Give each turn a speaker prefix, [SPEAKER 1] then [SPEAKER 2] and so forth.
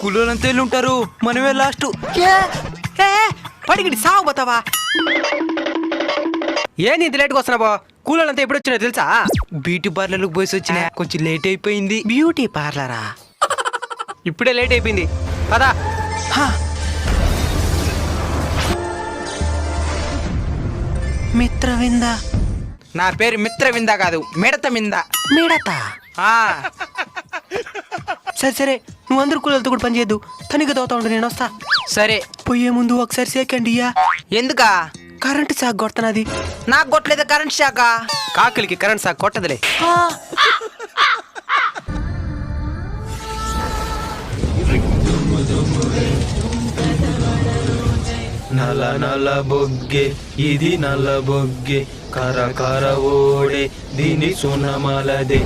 [SPEAKER 1] కూలోళ్ళంతా వెళ్ళి ఉంటారు, మనమే లాస్ట్.
[SPEAKER 2] పడిగిడి సాగు పోతావా? ఏంది ఇంత లేట్గా వస్తున్నావో? కూలోళ్ళంతా ఎప్పుడు వచ్చినా తెలుసా?
[SPEAKER 1] బ్యూటీ పార్లర్కి పోయి వచ్చిన, కొంచెం లేట్ అయిపోయింది.
[SPEAKER 2] బ్యూటీ పార్లరా? ఇప్పుడే లేట్ అయిపోయింది పదా.
[SPEAKER 1] మిత్రవింద. నా పేరు మిత్రవింద కాదు, మిడతమింద.
[SPEAKER 2] మిడత? సరే సరే, నువ్వు అందరు కూలలతో కూడా పని చేయద్దు, తనిగా తోతా ఉండు, నేను వస్తా.
[SPEAKER 1] సరే.
[SPEAKER 2] పోయే ముందు ఒకసారి సేకండి ఇయ్యా.
[SPEAKER 1] ఎందుకా?
[SPEAKER 2] కరెంటు షాక్ కొడుతున్నది.
[SPEAKER 1] నాకు కొట్టలేదు కరెంట్ షాక్.
[SPEAKER 2] కాకులకి కరెంట్ షాక్ కొట్టదులే.
[SPEAKER 3] నల నల బొగ్గే ఇది నల్ల బొగ్గే, కర కర ఓడే దీని సునమలదే.